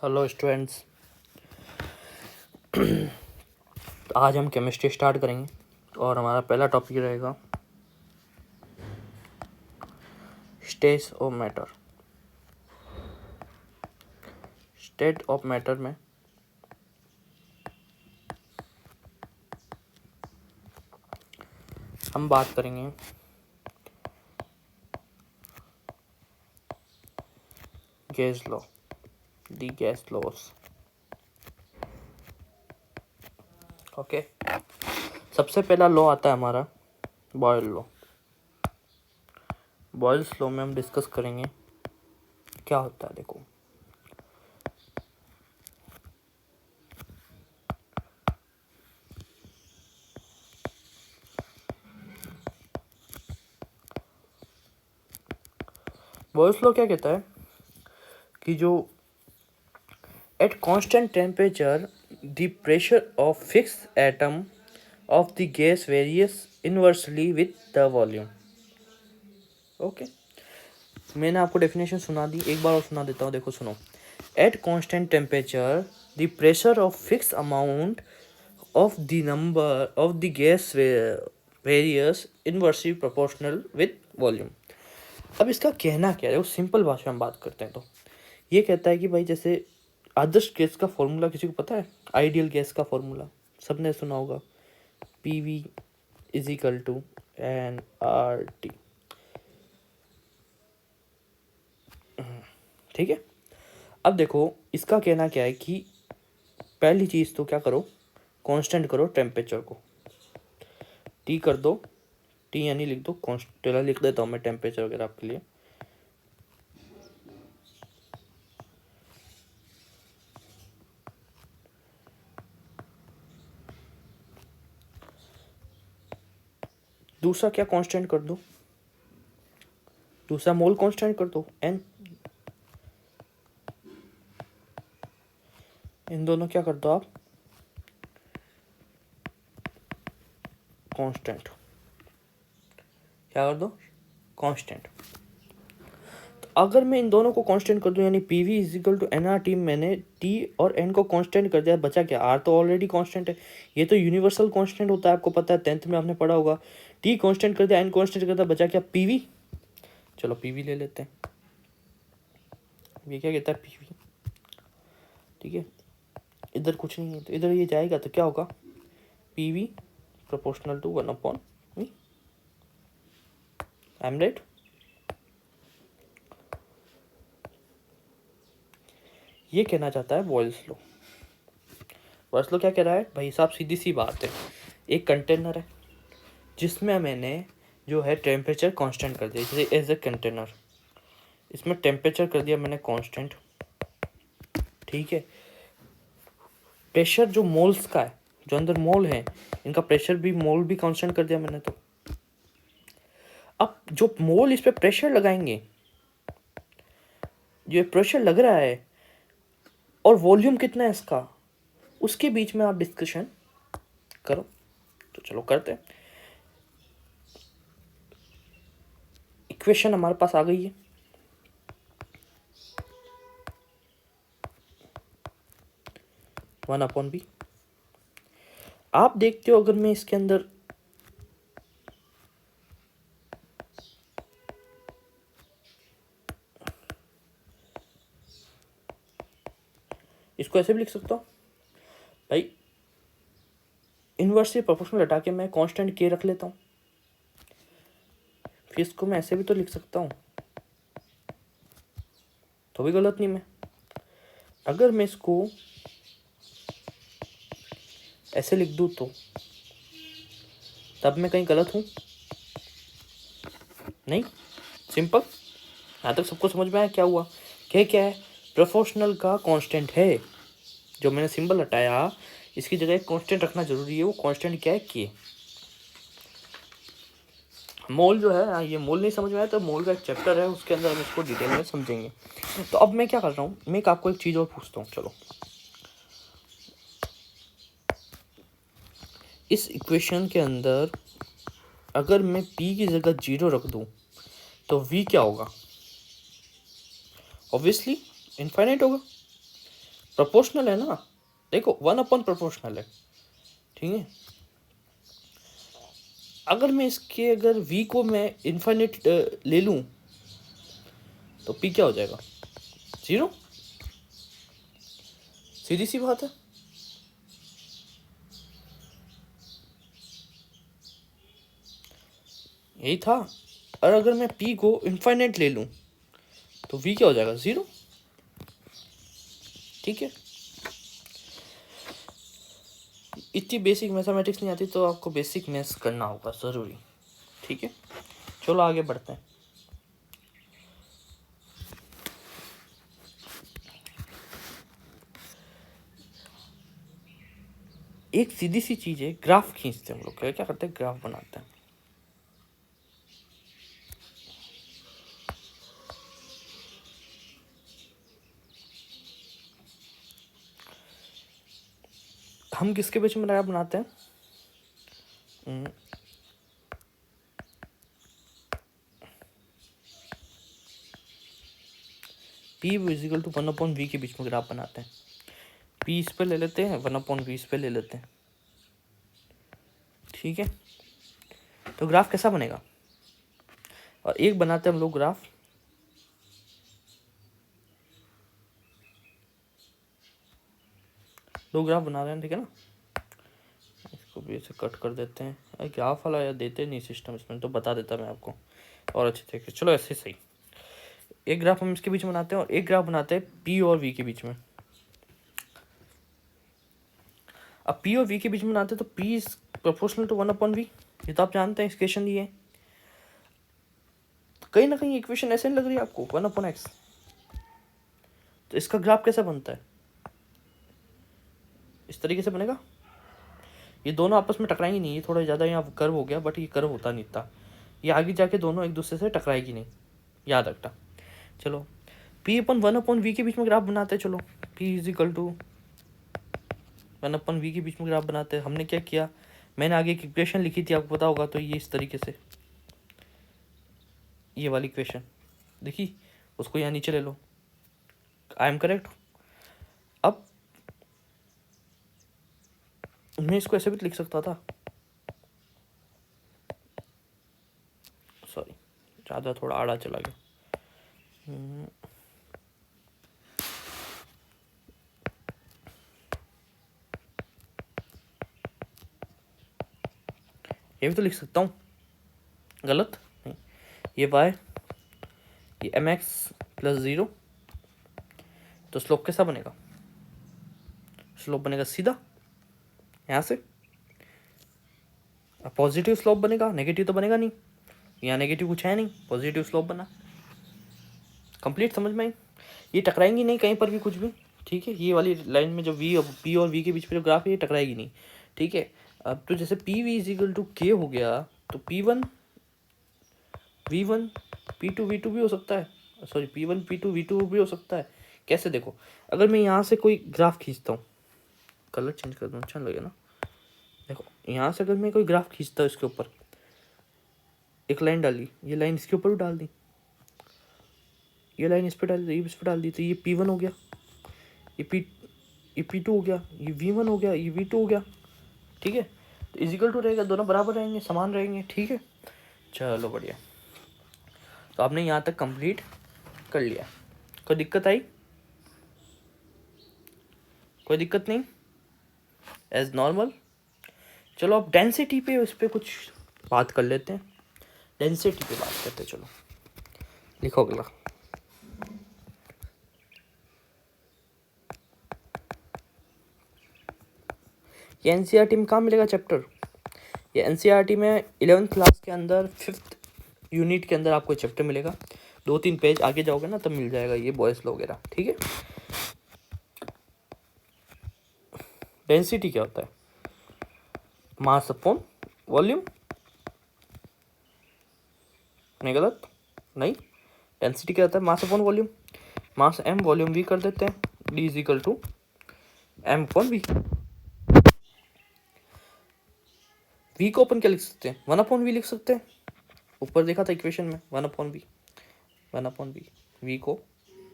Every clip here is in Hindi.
Hello students. आज हम केमिस्ट्री स्टार्ट करेंगे और हमारा पहला टॉपिक रहेगा state of matter. State of matter में हम बात करेंगे गैस लॉ, दी गैस लॉस। ओके, सबसे पहला लॉ आता है हमारा बॉयल लॉ। बॉयल्स लॉ में हम डिस्कस करेंगे क्या होता है। देखो, बॉयल्स लॉ क्या कहता है कि जो at constant temperature the pressure of fix atom of the gas various inversely with the volume. Okay, मैंने आपको डेफिनेशन सुना दी, एक बार और सुना देता हूँ। देखो सुनो, at constant temperature the pressure of fix amount of the number of the gas various inversely proportional with volume. अब इसका कहना क्या है, वो सिंपल भाषा में बात करते हैं तो ये कहता है कि भाई जैसे आदर्श गैस का फॉर्मूला किसी को पता है? आइडियल गैस का फॉर्मूला सबने सुना होगा, PV is equal to nRT। ठीक है, अब देखो इसका कहना क्या है कि पहली चीज़ तो क्या करो, कांस्टेंट करो टेम्परेचर को, T कर दो, T यानी लिख दो कांस्टेंट, लिख देता हूँ मैं टेम्परेचर वगैरह आपके लिए। दूसरा क्या कांस्टेंट कर दो, दूसरा मोल कांस्टेंट कर दो N। इन दोनों क्या कर दो आप, कांस्टेंट। क्या कर दो, कांस्टेंट। तो अगर मैं इन दोनों को कांस्टेंट कर दूं यानी PV is equal to nRT, मैंने T और N को कांस्टेंट कर दिया, बचा क्या, R तो ऑलरेडी कांस्टेंट है। ये तो यूनिवर्सल कांस्टेंट होता है, आपको पता है, 10th में आपने पढ़ा होगा। T कांस्टेंट कर दिया, N कांस्टेंट कर दिया, बचा क्या, PV। चलो PV ले लेते हैं। ये क्या कहता है, PV। ठीक है, इधर कुछ नहीं है तो इधर ये जाएगा तो क्या होगा, PV proportional to 1/V। I am right. ये कहना चाहता है बॉयल्स लॉ। बॉयल्स लॉ क्या कह रहा है भाई साहब, सीधी सी बात है, एक कंटेनर है जिसमें मैंने जो है टेम्परेचर कांस्टेंट कर दिया, जैसे एज ए कंटेनर, इसमें टेम्परेचर कर दिया मैंने कांस्टेंट। ठीक है, प्रेशर जो मोल्स का है, जो अंदर मोल है, इनका प्रेशर भी, मोल भी कांस्टेंट कर दिया मैंने। तो अब जो मोल इस पे प्रेशर लगाएंगे, जो प्रेशर लग रहा है और वॉल्यूम कितना है इसका, उसके बीच में आप डिस्कशन करो। तो चलो करते हैं। इक्वेशन हमारे पास आ गई है, वन अपॉन बी। आप देखते हो अगर मैं इसके अंदर इसको ऐसे भी लिख सकता हूं भाई, इनवर्सली प्रोपोर्शनल हटा के मैं कांस्टेंट के रख लेता हूं, फिर इसको मैं ऐसे भी तो लिख सकता हूं, तो भी गलत नहीं। मैं अगर मैं इसको ऐसे लिख दूं तो तब मैं कहीं गलत हूं? नहीं, सिंपल। यहाँ तक सबको समझ में आया क्या हुआ, क्या है, प्रोपोर्शनल का कांस्टेंट है, जो मैंने सिंबल हटाया इसकी जगह एक कांस्टेंट रखना जरूरी है। वो कांस्टेंट क्या है, के। मोल जो है, ये मोल नहीं समझ में आया तो मोल का एक चैप्टर है, उसके अंदर हम इसको डिटेल में समझेंगे। तो अब मैं क्या कर रहा हूँ, मैं आपको एक चीज़ और पूछता हूँ। चलो, इस इक्वेशन के अंदर अगर मैं P की जगह 0 रख दूँ तो V क्या होगा, ऑब्वियसली इनफाइनाइट होगा। प्रोपोर्शनल है ना, देखो 1 अपॉन प्रोपोर्शनल है, ठीक है। अगर मैं इसके अगर v को मैं इनफाइनाइट ले लूं तो p क्या हो जाएगा, 0। सीधी सी बात है। यही था। और अगर मैं p को इनफाइनाइट ले लूं तो v क्या हो जाएगा, 0, ठीक है। इतनी बेसिक मैथमेटिक्स नहीं आती तो आपको बेसिक मैथ्स करना होगा ज़रूरी, ठीक है। चलो आगे बढ़ते हैं। एक सीधी सी चीज़ है, ग्राफ खींचते हैं हम लोग, क्या क्या करते हैं, ग्राफ बनाते हैं। हम किसके बीच में ग्राफ बनाते हैं, p इजिकल टू 1/v के बीच में ग्राफ बनाते हैं। p इस पे ले लेते हैं, 1/v इस पे ले लेते हैं, ठीक है। तो ग्राफ कैसा बनेगा, और एक बनाते हैं हम लोग ग्राफ, दो ग्राफ बना रहे हैं, ठीक है ना। इसको भी ऐसे कट कर देते हैं, ग्राफ वाला या देते नहीं सिस्टम इसमें, तो बता देता मैं आपको और अच्छे तरीके से। चलो ऐसे सही, एक ग्राफ हम इसके बीच में बनाते हैं और एक ग्राफ बनाते हैं p और v के बीच में। अब p और v के बीच में बनाते हैं तो p is proportional to 1/v, ये तो आप जानते हैं, इक्वेशन ये है। कहीं ना कहीं इक्वेशन ऐसे नहीं लग रही है आपको, 1/x, तो इसका ग्राफ कैसा बनता है, इस तरीके से बनेगा। ये दोनों आपस में टकराएंगे नहीं, ये थोड़ा ज़्यादा यहाँ कर्व हो गया, बट ये कर्व होता नहीं था, ये आगे जाके दोनों एक दूसरे से टकराएगी नहीं, याद रखना। चलो p/1/v के बीच में ग्राफ बनाते हैं। चलो p इजिकल टू 1/v के बीच में ग्राफ बनाते हैं। हमने क्या किया, मैंने आगे एक इक्वेशन लिखी थी, आपको पता होगा, तो ये इस तरीके से, ये वाली इक्वेशन देखी, उसको यहाँ नीचे ले लो, आई एम करेक्ट। अब मैं इसको ऐसे भी लिख सकता था, सॉरी ज़्यादा थोड़ा आड़ा चला गया। ये भी तो लिख सकता हूँ, गलत नहीं। ये y, ये mx प्लस 0, तो स्लोप कैसा बनेगा, स्लोप बनेगा सीधा यहाँ से, पॉजिटिव स्लोप बनेगा, नेगेटिव तो बनेगा नहीं, यहाँ नेगेटिव कुछ है नहीं, पॉजिटिव स्लोप बना। कंप्लीट समझ में आई, ये टकराएंगी नहीं कहीं पर भी कुछ भी, ठीक है। ये वाली लाइन में जो v और p और v के बीच में जो ग्राफ है ये टकराएगी नहीं, ठीक है। अब तो जैसे पी वी इजिकल टू के हो गया, तो p1 v1 p2 v2 भी हो सकता है, सॉरी p1 p2 v2 भी हो सकता है। कैसे, देखो अगर मैं यहाँ से कोई ग्राफ खींचता हूँ, कलर चेंज कर दूँ, अच्छा लगे ना। देखो यहाँ से अगर मैं कोई ग्राफ खींचता हूँ, इसके ऊपर एक लाइन डाली, ये लाइन इसके ऊपर भी डाल दी, ये लाइन इस पर डाल दी, इस पर डाल दी, तो ये p1 हो गया, ये p2 हो गया, ये v1 हो गया, ये v2 हो गया, ठीक है। तो इजिकल टू रहेगा, दोनों बराबर रहेंगे, समान रहेंगे, ठीक है। चलो बढ़िया, तो आपने यहाँ तक कंप्लीट कर लिया, कोई दिक्कत आई, कोई दिक्कत नहीं, एज नॉर्मल। चलो अब डेंसिटी पे, उस पर कुछ बात कर लेते हैं, डेंसिटी पे बात करते हैं। चलो लिखो अगला, ये एनसीईआरटी में कहाँ मिलेगा चैप्टर, ये एनसीईआरटी में 11th क्लास के अंदर 5th यूनिट के अंदर आपको चैप्टर मिलेगा। 2-3 पेज आगे जाओगे ना तब मिल जाएगा ये बॉयस लॉ वगैरह, ठीक है। डेंसिटी क्या होता है, मास अपॉन वॉल्यूम, नहीं गलत नहीं, डेंसिटी क्या होता है, mass upon volume, mass m volume v कर देते हैं, d is equal to m upon v। v को अपन क्या लिख सकते हैं, 1/v लिख सकते हैं, ऊपर देखा था इक्वेशन में 1/v, 1/v, v को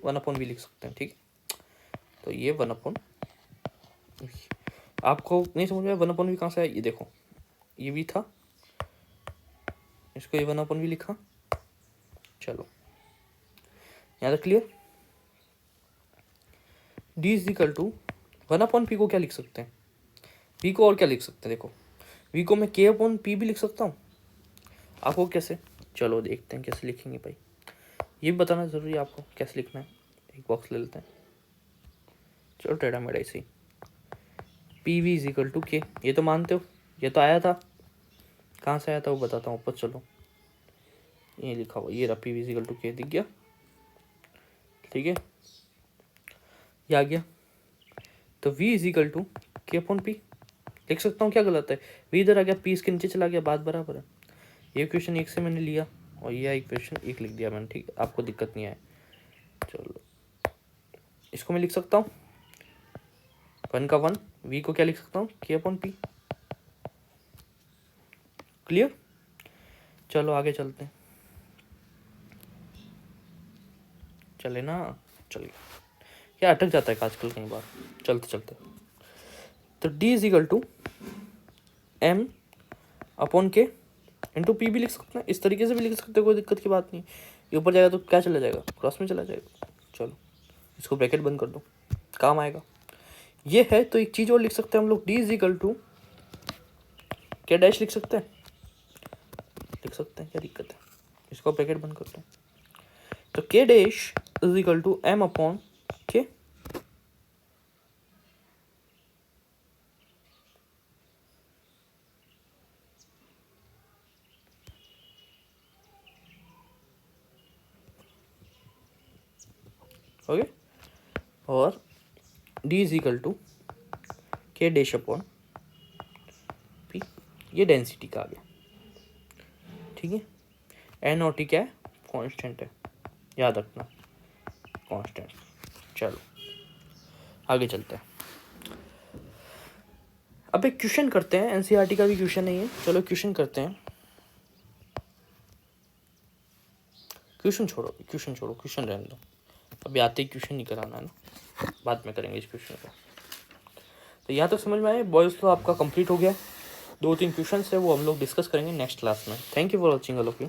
1/v लिख सकते हैं, ठीक है। तो ये 1/, आपको नहीं समझ में 1/, भी कहाँ से आया, ये देखो ये भी था, इसको ये 1/, भी लिखा। चलो यहाँ तक clear. D is equal to 1/p को क्या लिख सकते हैं, p को और क्या लिख सकते हैं, देखो v को मैं k/p भी लिख सकता हूँ। आपको कैसे, चलो देखते हैं कैसे लिखेंगे भाई, ये भी बताना ज़रूरी है आपको कैसे लिखना है। एक बॉक्स ले लेते हैं, चलो टेढ़ा मेढ़ा इसी, P V is equal to K, ये तो मानते हो, ये तो आया था, कहाँ से आया था वो बताता हूँ ऊपर। चलो ये लिखा हुआ, ये रहा P V is equal to K, दिख गया, ठीक है, ये आ गया। तो v is equal to k/p लिख सकता हूँ, क्या गलत है, v इधर आ गया, p इसके नीचे चला गया, बात बराबर है। ये इक्वेशन 1 से मैंने लिया और ये इक्वेशन 1 लिख दिया मैंने, ठीक है, आपको दिक्कत नहीं आए। चलो इसको मैं लिख सकता हूँ 1 का 1, v को क्या लिख सकता हूँ k/p, क्लियर। चलो आगे चलते हैं, चले ना, चलिए, क्या अटक जाता है आजकल कई बार, चलते चलते। तो d is equal to m/k into P भी लिख सकते हैं, इस तरीके से भी लिख सकते हैं, कोई दिक्कत की बात नहीं। ये ऊपर जाएगा तो क्या चला जाएगा, क्रॉस में चला जाएगा। चलो इसको ब्रैकेट बंद कर दो, काम आएगा। ये है तो एक चीज़ और लिख सकते हैं हम लोग, d इज इक्वल टू क्या डैश लिख सकते हैं, लिख सकते हैं, क्या दिक्कत है, इसको ब्रैकेट बंद करते हैं। तो k dash is equal to m/k, okay, और d is equal to k dash, ये डेंसिटी का आ गया, ठीक है। n और t क्या है, कांस्टेंट है, याद रखना कांस्टेंट। चलो आगे चलते हैं, अब एक क्वेश्चन करते हैं, एनसीईआरटी का भी क्वेश्चन है ये, चलो क्वेश्चन करते हैं। क्वेश्चन छोड़ो, क्वेश्चन रहने दो, अभी आते ही क्वेश्चन नहीं कराना है ना, बाद में करेंगे इस क्वेश्चन को। तो यहाँ तक समझ में आए, बॉयज़ तो आपका कंप्लीट हो गया, 2-3 क्वेश्चन है वो हम लोग डिस्कस करेंगे नेक्स्ट क्लास में। Thank you for watching all of you.